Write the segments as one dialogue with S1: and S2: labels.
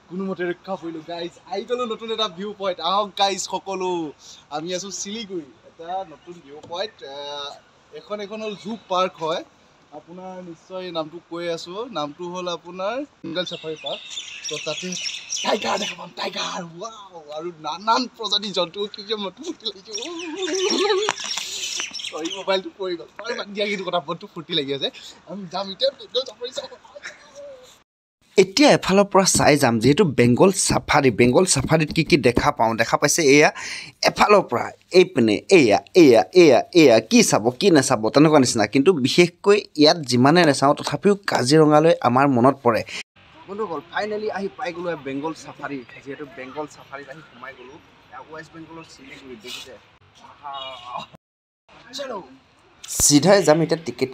S1: কোনোমতে ৰক্ষা পৰিলোঁ গাইজ আহি গ'লোঁ নতুন এটা ভিউ পইণ্ট আহক গাইজ সকলো আমি আছোঁ শিলিগুৰি এটা নতুন ভিউ পইণ্ট এখন হ'ল জু পাৰ্ক হয় আপোনাৰ নিশ্চয় নামটো কৈ আছোঁ নামটো হ'ল আপোনাৰ বেংগল চাফাৰী পাৰ্ক তো তাতে টাইগাৰ দেখা পাম টাইগাৰ ৱাও আৰু নানান প্ৰজাতিৰ জন্তু কি মনটো ফূৰ্তি লাগিছে এই মোবাইলটো পৰি গ'ল দিয়া কিন্তু কথা মনটো ফূৰ্তি লাগি আছে আমি যাম এতিয়া বেংগল চাফাৰী চাব
S2: এতিয়া এফালৰ পৰা চাই যাম যেহেতু বেংগল চাফাৰীত কি দেখা পাওঁ দেখা পাইছে এয়া এফালৰ পৰা এইপিনে এয়া কি চাব কি নাচাব তেনেকুৱা নিচিনা কিন্তু বিশেষকৈ ইয়াত যিমানে নাচাওঁ তথাপিও কাজিৰঙালৈ আমাৰ মনত পৰে বন্ধুসকল ফাইনেলি আহি পাই গ'লোঁ বেংগল চাফাৰী যিহেতু বেংগল চাফাৰীত আহি সোমাই গ'লোঁ ৱেষ্ট বেংগলৰ শিলিগুৰি দেখিছে চিধাই যাম এতিয়া টিকেট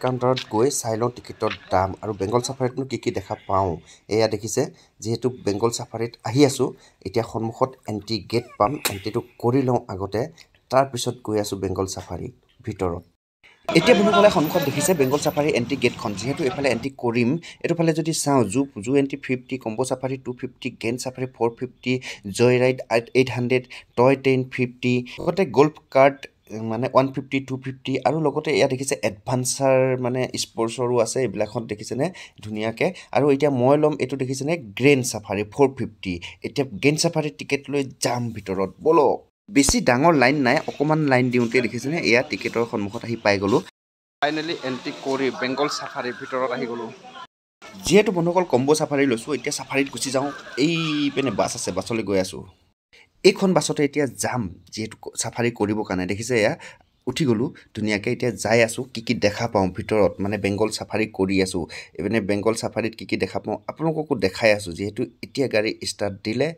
S2: কাউণ্টাৰত গৈ চাই লওঁ টিকেটৰ দাম আৰু বেংগল চাফাৰীতনো কি দেখা পাওঁ এয়া দেখিছে যিহেতু বেংগল চাফাৰীত আহি আছোঁ এতিয়া সন্মুখত এণ্ট্ৰি গেট পাম এণ্ট্ৰিটো কৰি লওঁ আগতে তাৰপিছত গৈ আছোঁ বেংগল চাফাৰীৰ ভিতৰত এতিয়া বন্ধুসকলে সন্মুখত দেখিছে বেংগল চাফাৰী এণ্ট্ৰি গেটখন যিহেতু এইফালে এণ্ট্ৰি কৰিম এইটোফালে যদি চাওঁ জু এণ্ট্ৰি 50 কম্বো চাফাৰী 250 গেন চাফাৰী 450 জয় ৰাইড 800 টয় ট্ৰেইন 50 লগতে গল্ফ কাৰ্ট মানে 150 250 আৰু লগতে ইয়াত দেখিছে এডভান্সাৰ মানে স্পৰ্টছৰো আছে এইবিলাকত দেখিছেনে ধুনীয়াকৈ আৰু এতিয়া মই ল'ম এইটো দেখিছেনে গ্ৰেণ্ড চাফাৰী 450 এতিয়া গ্ৰেণ্ড চাফাৰী টিকেট লৈ যাম ভিতৰত ব'লক বেছি ডাঙৰ লাইন নাই অকণমান লাইন দিওঁতে দেখিছেনে এয়া টিকেটৰ সন্মুখত আহি পাই গ'লোঁ ফাইনেলি এণ্ট্ৰি কৰি বেংগল চাফাৰীৰ ভিতৰত আহি গ'লোঁ যিহেতু বন্ধুসকল কম্বো চাফাৰী লৈছোঁ এতিয়া চাফাৰীত গুচি যাওঁ এই পিনে বাছ আছে বাছলৈ গৈ আছোঁ এইখন বাছতে এতিয়া যাম যিহেতু চাফাৰী কৰিবৰ কাৰণে দেখিছে এয়া উঠি গ'লোঁ ধুনীয়াকৈ এতিয়া যাই আছোঁ কি দেখা পাওঁ ভিতৰত মানে বেংগল চাফাৰী কৰি আছোঁ এইপিনে বেংগল চাফাৰীত কি দেখা পাওঁ আপোনালোককো দেখাই আছোঁ যিহেতু এতিয়া গাড়ী ষ্টাৰ্ট দিলে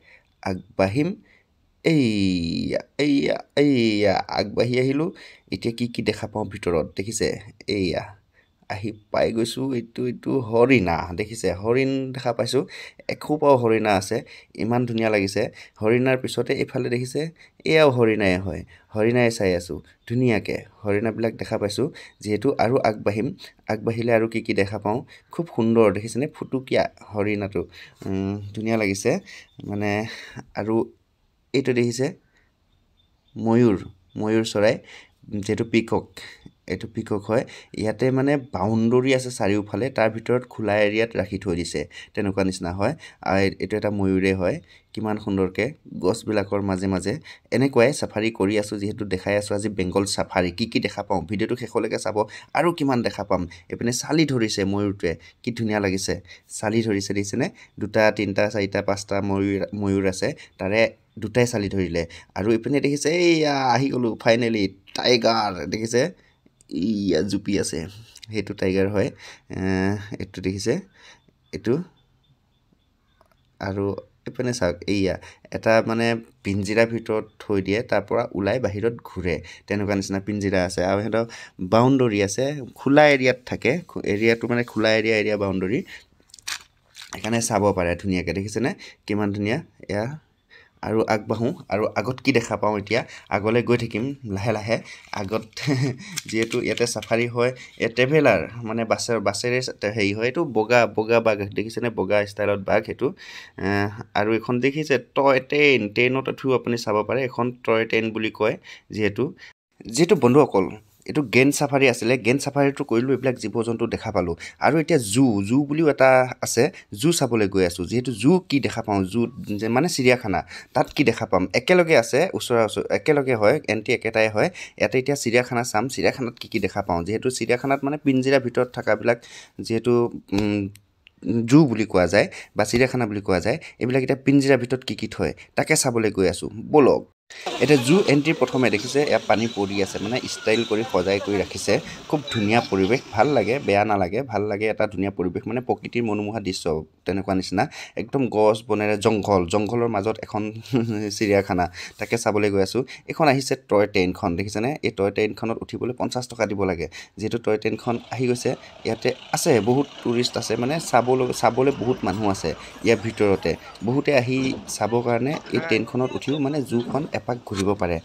S2: আগবাঢ়িম এইয়া আগবাঢ়ি আহিলোঁ এতিয়া কি দেখা পাওঁ ভিতৰত দেখিছে এইয়া আহি পাই গৈছোঁ এইটো হৰিণা দেখিছে হৰিণ দেখা পাইছোঁ এখোপাও হৰিণা আছে ইমান ধুনীয়া লাগিছে হৰিণাৰ পিছতে এইফালে দেখিছে এয়াও হৰিণাই হয় হৰিণাই চাই আছোঁ ধুনীয়াকৈ হৰিণাবিলাক দেখা পাইছোঁ যিহেতু আৰু আগবাঢ়িলে আৰু কি দেখা পাওঁ খুব সুন্দৰ দেখিছেনে ফুটুকীয়া হৰিণাটো ধুনীয়া লাগিছে মানে আৰু এইটো দেখিছে ময়ূৰ চৰাই যিহেতু এইটো পিকক হয় ইয়াতে মানে বাউণ্ডৰী আছে চাৰিওফালে তাৰ ভিতৰত খোলা এৰিয়াত ৰাখি থৈ দিছে তেনেকুৱা নিচিনা হয় এইটো এটা ময়ূৰে হয় কিমান সুন্দৰকৈ গছবিলাকৰ মাজে এনেকুৱাই চাফাৰী কৰি আছোঁ যিহেতু দেখাই আছোঁ আজি বেংগল চাফাৰী কি দেখা পাওঁ ভিডিঅ'টো শেষলৈকে চাব আৰু কিমান দেখা পাম এইপিনে চালি ধৰিছে ময়ূৰটোৱে কি ধুনীয়া লাগিছে চালি ধৰিছে দেখিছেনে 2 3 4 5টা ময়ূৰ আছে তাৰে দুটাই চালি ধৰিলে আৰু এইপিনে দেখিছে এইয়া আহি গ'লোঁ ফাইনেলি টাইগাৰ দেখিছে ইয়া জুপি আছে সেইটো টাইগাৰ হয় এইটো দেখিছে এইটো আৰু এইপিনে চাওক এইয়া এটা মানে পিঞ্জিৰাৰ ভিতৰত থৈ দিয়ে তাৰ পৰা ওলাই বাহিৰত ঘূৰে তেনেকুৱা নিচিনা পিঞ্জিৰা আছে আৰু সিহঁতৰ বাউণ্ডৰী আছে খোলা এৰিয়াত থাকে এৰিয়াটো মানে খোলা এৰিয়া বাউণ্ডৰী সেইকাৰণে চাব পাৰে ধুনীয়াকৈ দেখিছেনে কিমান ধুনীয়া এয়া আৰু আগবাঢ়োঁ আৰু আগত কি দেখা পাওঁ এতিয়া আগলৈ গৈ থাকিম লাহে আগত যিহেতু ইয়াতে চাফাৰী হয় ট্ৰেভেলাৰ মানে বাছেৰে হেৰি হয় এইটো বগা বাঘ দেখিছেনে বগা ষ্টাইলত বাঘ সেইটো আৰু এখন দেখিছে টয় ট্ৰেইনত উঠিও আপুনি চাব পাৰে এখন টয় ট্ৰেইন বুলি কয় যিহেতু বন্ধুসকল এইটো গ্ৰেণ্ড চাফাৰী আছিলে গ্ৰেণ্ড চাফাৰীটো কৰিলোঁ এইবিলাক জীৱ জন্তু দেখা পালোঁ আৰু এতিয়া জু বুলিও এটা আছে জু চাবলৈ গৈ আছোঁ যিহেতু জু কি দেখা পাওঁ জু মানে চিৰিয়াখানা তাত কি দেখা পাম একেলগে আছে ওচৰা একেলগে হয় এণ্ট্ৰি একেটাই হয় ইয়াতে এতিয়া চিৰিয়াখানা চাম চিৰিয়াখানাত কি দেখা পাওঁ যিহেতু চিৰিয়াখানাত মানে পিঞ্জিৰাৰ ভিতৰত থকাবিলাক যিহেতু জু বুলি কোৱা যায় বা চিৰিয়াখানা বুলি কোৱা যায় এইবিলাক এতিয়া পিঞ্জিৰাৰ ভিতৰত কি থয় তাকে চাবলৈ গৈ আছোঁ ব'লক এটা জু এণ্ট্ৰি প্ৰথমে দেখিছে ইয়াত পানী পৰি আছে মানে ষ্টাইল কৰি সজাই কৰি ৰাখিছে খুব ধুনীয়া পৰিৱেশ ভাল লাগে বেয়া নালাগে ভাল লাগে এটা ধুনীয়া পৰিৱেশ মানে প্ৰকৃতিৰ মনোমোহা দৃশ্য তেনেকুৱা নিচিনা একদম গছ বনেৰে জংঘলৰ মাজত এখন চিৰিয়াখানা তাকে চাবলৈ গৈ আছোঁ এইখন আহিছে টয় ট্ৰেইনখন দেখিছেনে এই টয় ট্ৰেইনখনত উঠিবলৈ 50 টকা দিব লাগে যিহেতু টয় ট্ৰেইনখন আহি গৈছে ইয়াতে আছে বহুত টুৰিষ্ট আছে মানে চাবলৈ বহুত মানুহ আছে ইয়াৰ ভিতৰতে বহুতে আহি চাবৰ কাৰণে এই ট্ৰেইনখনত উঠিও মানে জুখন এপাক ঘূৰিব পাৰে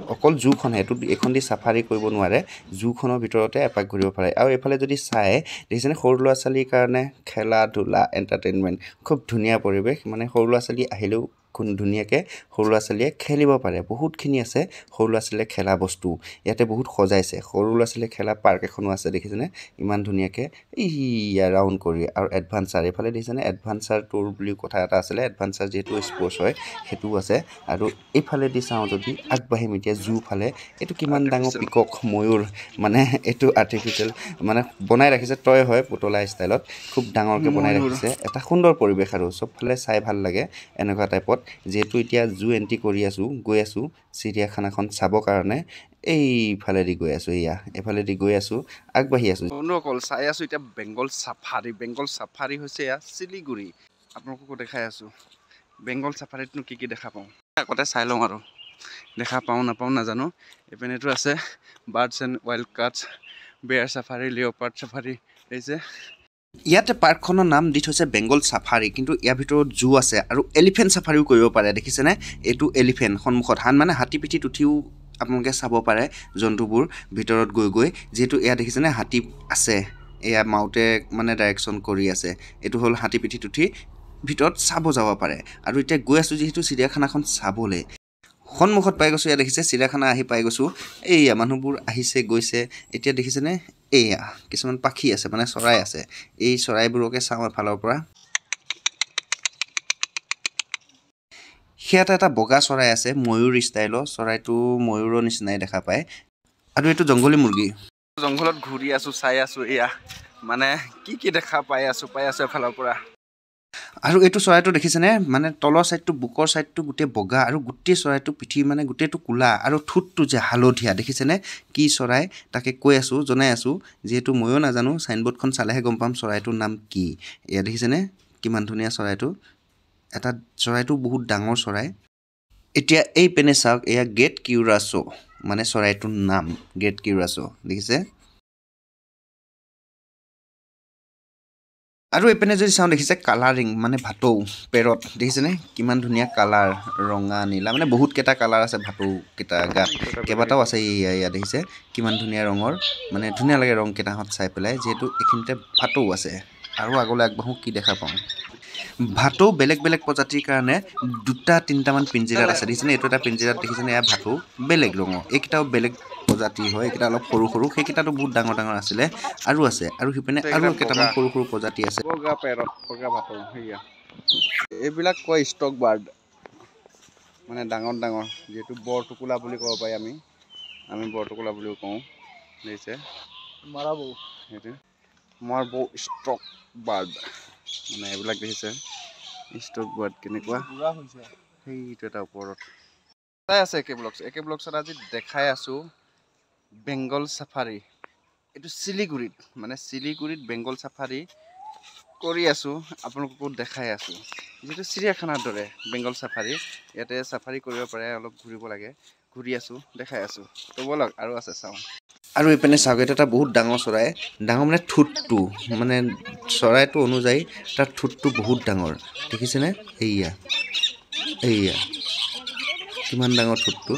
S2: অকল জুখনহে এইটো এইখন দি চাফাৰী কৰিব নোৱাৰে জুখনৰ ভিতৰতে এপাক ঘূৰিব পাৰে আৰু এইফালে যদি চাই দেখিছেনে সৰু ল'ৰা ছোৱালীৰ কাৰণে খেলা ধূলা এণ্টাৰটেইনমেণ্ট খুব ধুনীয়া পৰিৱেশ মানে সৰু ল'ৰা ছোৱালী আহিলেও ধুনীয়াকৈ সৰু ল'ৰা ছোৱালীয়ে খেলিব পাৰে বহুতখিনি আছে সৰু ল'ৰা ছোৱালীয়ে খেলা বস্তু ইয়াতে বহুত সজাইছে সৰু ল'ৰা ছোৱালীয়ে খেলা পাৰ্ক এখনো আছে দেখিছেনে ইমান ধুনীয়াকৈ ইয়া ৰাউণ্ড কৰি আৰু এডভাঞ্চাৰ এইফালে দেখিছেনে এডভাঞ্চাৰ টুৰ বুলি কথা এটা আছিলে এডভাঞ্চাৰ যিহেতু স্পৰ্টছ হয় সেইটোও আছে আৰু এইফালেদি চাওঁ যদি আগবাঢ়িম এতিয়া জু ফালে এইটো কিমান ডাঙৰ পিকক ময়ূৰ মানে এইটো আৰ্টিফিচিয়েল মানে বনাই ৰাখিছে টয় হয় পুতলা ষ্টাইলত খুব ডাঙৰকৈ বনাই ৰাখিছে এটা সুন্দৰ পৰিৱেশ আৰু চবফালে চাই ভাল লাগে এনেকুৱা টাইপত যেহেতু এতিয়া জু এণ্ট্ৰি কৰি আছোঁ গৈ আছোঁ চিৰিয়াখানাখন চাবৰ কাৰণে এইফালেদি গৈ আছোঁ এইফালেদি গৈ আছোঁ আগবাঢ়ি আছোঁ অকল চাই আছোঁ এতিয়া বেংগল চাফাৰী হৈছে এয়া চিলিগুৰি আপোনালোককো দেখাই আছোঁ বেংগল চাফাৰীতনো কি দেখা পাওঁ আগতে চাই লওঁ আৰু দেখা পাওঁ নাপাওঁ নাজানো এইপিনেতো আছে বাৰ্ডছ এণ্ড ৱাইল্ড কাটছ বেয়াৰ চাফাৰী লিঅ'পাৰ্ড চাফাৰী হৈছে ইয়াতে পাৰ্কখনৰ নাম দি থৈছে বেংগল চাফাৰী কিন্তু ইয়াৰ ভিতৰত জু আছে আৰু এলিফেণ্ট চাফাৰীও কৰিব পাৰে দেখিছেনে এইটো এলিফেণ্ট সন্মুখত মানে হাতী পিঠিত উঠিও আপোনালোকে চাব পাৰে জন্তুবোৰ ভিতৰত গৈ যিহেতু এয়া দেখিছেনে হাতী আছে এয়া মাউতে মানে ডাইৰেকশ্যন কৰি আছে এইটো হ'ল হাতী পিঠিত উঠি ভিতৰত চাব যাব পাৰে আৰু এতিয়া গৈ আছোঁ যিহেতু চিৰিয়াখানাখন চাবলৈ সন্মুখত পাই গৈছোঁ এয়া দেখিছে চিৰিয়াখানা আহি পাই গৈছোঁ এইয়া মানুহবোৰ আহিছে গৈছে এতিয়া দেখিছেনে এয়া কিছুমান পাখি আছে মানে চৰাই আছে এই চৰাইবোৰকে চাওঁ এফালৰ পৰা সেয়াত এটা বগা চৰাই আছে ময়ূৰ ষ্টাইলৰ চৰাইটো ময়ূৰৰ নিচিনাই দেখা পায় আৰু এইটো জংঘলী মুৰ্গী জংঘলত ঘূৰি আছোঁ চাই আছোঁ এয়া মানে কি দেখা পাই আছোঁ এফালৰ পৰা আৰু এইটো চৰাইটো দেখিছেনে মানে তলৰ ছাইডটো বুকৰ ছাইডটো গোটেই বগা আৰু গোটেই চৰাইটো পিঠি মানে গোটেইটো ক'লা আৰু ঠোঁটটো যে হালধীয়া দেখিছেনে কি চৰাই তাকে কৈ আছোঁ জনাই আছোঁ যিহেতু ময়ো নাজানো চাইনবোৰ্ডখন চালেহে গম পাম চৰাইটোৰ নাম কি এয়া দেখিছেনে কিমান ধুনীয়া চৰাইটো বহুত ডাঙৰ চৰাই এতিয়া এই পেনে চাওক এয়া গেট কিউৰাছো মানে চৰাইটোৰ নাম গেট কিউৰাছো দেখিছে আৰু এইপিনে যদি চাওঁ দেখিছে কালাৰিং মানে ভাটৌ পেৰট দেখিছেনে কিমান ধুনীয়া কালাৰ ৰঙা নীলা মানে বহুতকেইটা কালাৰ আছে ভাটৌকেইটা গাত কেইবাটাও আছে এয়া দেখিছে কিমান ধুনীয়া ৰঙৰ মানে ধুনীয়া লাগে ৰংকেইটাহঁত চাই পেলাই যিহেতু এইখিনিতে ভাটৌ আছে আৰু আগলৈ আগবাঢ়োঁ কি দেখা পাওঁ ভাটৌ বেলেগ বেলেগ প্ৰজাতিৰ কাৰণে দুটা তিনিটামান পিঞ্জিৰাত আছে দেখিছেনে এইটো এটা পিঞ্জিৰাত দেখিছেনে এয়া ভাটৌ বেলেগ ৰঙৰ এইকেইটাও বেলেগ প্ৰজাতিৰ হয় এইকেইটা অলপ সৰু সেইকেইটাতো বহুত ডাঙৰ আছে আৰু আছে আৰু সিপিনে আৰু কেইটামান সৰু প্ৰজাতি আছে বগা পেৰট বগা ভাটৌ সেয়া এইবিলাক কয় ষ্টক বাৰ্ড মানে ডাঙৰ যিহেতু বৰটোকোলা বুলি ক'ব পাৰি আমি বৰটোকোলা বুলিও কওঁ দেখিছে
S1: মাৰাবৌ
S2: সেইটো মাৰবৌ ষ্টক বাৰ্ড মানে এইবিলাক দেখিছে ষ্টক বাৰ্ড কেনেকুৱা সেইটো এটা ওপৰত চাই আছে একে ব্লগছত আজি দেখাই আছোঁ বেংগল চাফাৰী এইটো চিলিগুৰিত বেংগল চাফাৰী কৰি আছোঁ আপোনালোককো দেখাই আছোঁ যিহেতু চিৰিয়াখানাৰ দৰে বেংগল চাফাৰী ইয়াতে চাফাৰী কৰিব পাৰে অলপ ঘূৰিব লাগে ঘূৰি আছোঁ দেখাই আছোঁ তো ব'লক আৰু আছে চাওঁ আৰু এইপিনে চাওক এইটো এটা বহুত ডাঙৰ চৰাই ডাঙৰ মানে ঠোঁটটো মানে চৰাইটো অনুযায়ী তাৰ ঠোঁটটো বহুত ডাঙৰ দেখিছেনে এইয়া কিমান ডাঙৰ ঠোঁটটো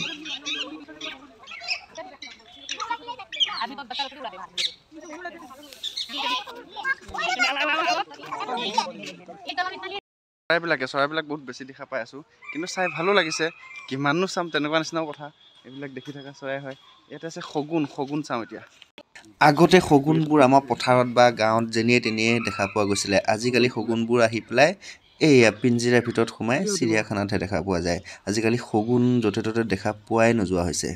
S2: চৰাইবিলাক বহুত বেছি দেখা পাই আছোঁ কিন্তু চাই ভালো লাগিছে কিমাননো চাম তেনেকুৱা নিচিনাও কথা এইবিলাক দেখি থকা চৰাই হয় ইয়াতে আছে শগুন চাওঁ এতিয়া আগতে শগুনবোৰ আমাৰ পথাৰত বা গাঁৱত যেনিয়ে তেনিয়ে দেখা পোৱা গৈছিলে আজিকালি শগুনবোৰ আহি পেলাই এইয়া পিঞ্জিৰাৰ ভিতৰত সোমাই চিৰিয়াখানাতহে দেখা পোৱা যায় আজিকালি শগুন য'তে ত'তে দেখা পোৱাই নোযোৱা হৈছে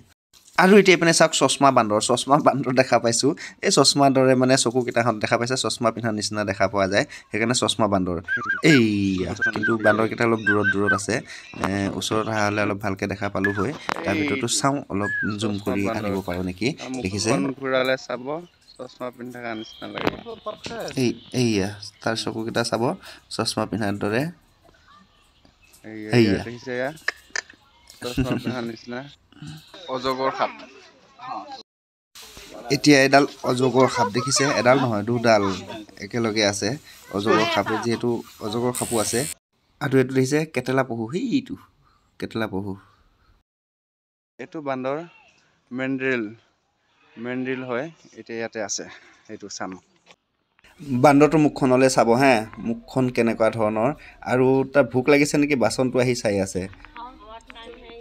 S2: আৰু এতিয়া এইপিনে চাওক চশমা বান্দৰ দেখা পাইছোঁ এই চশমা দৰে মানে চকুকেইটাহঁত দেখা পাইছে চশমা পিন্ধাৰ নিচিনা দেখা পোৱা যায় সেইকাৰণে চশমা বান্দৰ এইয়া কিন্তু বান্দৰকেইটা অলপ দূৰত আছে ওচৰত অহা হ'লে অলপ ভালকৈ দেখা পালোঁ হয় তাৰ ভিতৰতো চাওঁ অলপ জুম কৰি আনিব পাৰোঁ নেকি দেখিছে ঘূৰালে চাব চশমা পিন্ধা নিচিনা লাগে এইয়া তাৰ চকুকেইটা চাব চশমা পিন্ধাৰ দৰে এইয়া দেখিছে চশমা পিন্ধাৰ নিচিনা অজগৰ সাপ এতিয়া এডাল অজগৰ সাপ দেখিছে এডাল নহয় দুডাল একেলগে আছে অজগৰ সাপে যিহেতু অজগৰ সাপো আছে আৰু এইটো দেখিছে কেটেলা পহু সেইটো কেটেলা পহু এইটো বান্দৰ মেণ্ড্ৰিল হয় এতিয়া ইয়াতে আছে এইটো চাম বান্দৰটো মুখখনলৈ চাব হে মুখখন কেনেকুৱা ধৰণৰ আৰু তাৰ ভোক লাগিছে নেকি বাচনটো আহি চাই আছে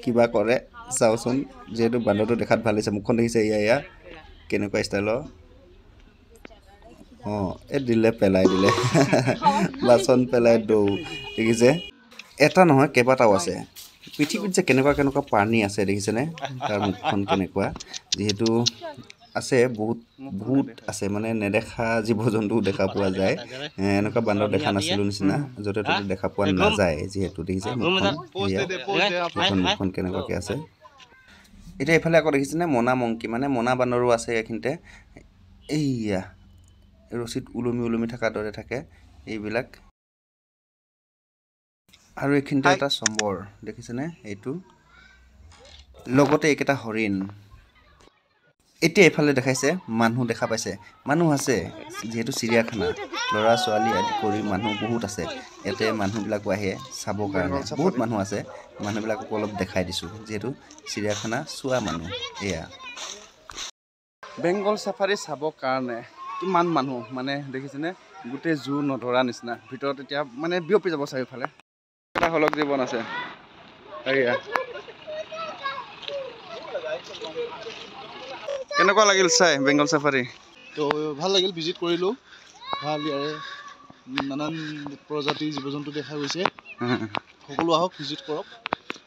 S2: কিবা কৰে চাওচোন যিহেতু বান্দৰটো দেখাত ভাল হৈছে মুখখন দেখিছে এয়া কেনেকুৱা ষ্টাইলৰ এই দিলে পেলাই দিলে বাচন পেলাই দৌ দেখিছে এটা নহয় কেইবাটাও আছে পৃথিৱীত যে কেনেকুৱা প্ৰাণী আছে দেখিছেনে তাৰ মুখখন কেনেকুৱা যিহেতু আছে বহুত আছে মানে নেদেখা জীৱ জন্তু দেখা পোৱা যায় এনেকুৱা বান্দৰ দেখা নাছিলোঁ নিচিনা য'তে ত'তে দেখা পোৱা নাযায় যিহেতু দেখিছে মুখখন কেনেকুৱাকৈ আছে এতিয়া এইফালে আকৌ দেখিছেনে মনা মংকি মানে মনা বান্দৰো আছে এইখিনিতে এইয়া ৰছীত ওলমি থকাৰ দৰে থাকে এইবিলাক আৰু এইখিনিতে এটা চম্বৰ দেখিছেনে এইটো লগতে এইকেইটা হৰিণ এতিয়া এইফালে দেখাইছে মানুহ দেখা পাইছে মানুহ আছে যিহেতু চিৰিয়াখানা ল'ৰা ছোৱালী আদি কৰি মানুহ বহুত আছে ইয়াতে মানুহবিলাকো আহে চাবৰ কাৰণে বহুত মানুহ আছে মানুহবিলাকক অলপ দেখাই দিছোঁ যিহেতু চিৰিয়াখানা চোৱা মানুহ এয়া বেংগল চাফাৰী চাবৰ কাৰণে কিমান মানুহ মানে দেখিছেনে গোটেই জু নধৰা নিচিনা ভিতৰত এতিয়া মানে বিয়পি যাব চাৰিওফালে এটা হলক জীৱন আছে এয়া কেনেকুৱা লাগিল চাই বেংগল চাফাৰী
S1: তো ভাল লাগিল ভিজিট কৰিলোঁ ভাল ইয়াৰে নানান প্ৰজাতিৰ জীৱ জন্তু দেখা গৈছে সকলো আহক ভিজিট কৰক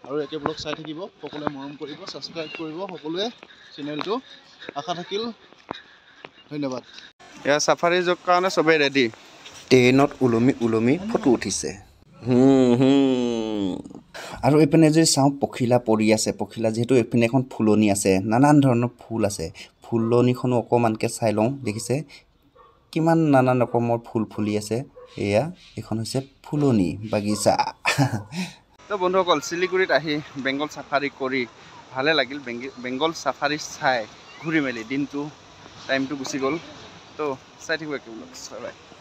S1: আৰু একে ব্লগ চাই থাকিব সকলোৱে মৰম কৰিব ছাবস্ক্ৰাইব কৰিব সকলোৱে চেনেলটো আশা থাকিল ধন্যবাদ
S2: এয়া চাফাৰী যোৱাৰ কাৰণে চবেই ৰেডি ট্ৰেইনত ওলমি ফটো উঠিছে আৰু এইপিনে যদি চাওঁ পখিলা পৰি আছে পখিলা যিহেতু এইপিনে এখন ফুলনি আছে নানান ধৰণৰ ফুল আছে ফুলনিখনো অকণমানকৈ চাই লওঁ দেখিছে কিমান নানান ৰকমৰ ফুল ফুলি আছে এয়া এইখন হৈছে ফুলনি বাগিচা তো বন্ধুসকল শিলিগুৰিত আহি বেংগল চাফাৰী কৰি ভালে লাগিল বেংগল চাফাৰী চাই ঘূৰি মেলি দিনটো টাইমটো গুচি গ'ল তো চাই থাকিব একেবাৰে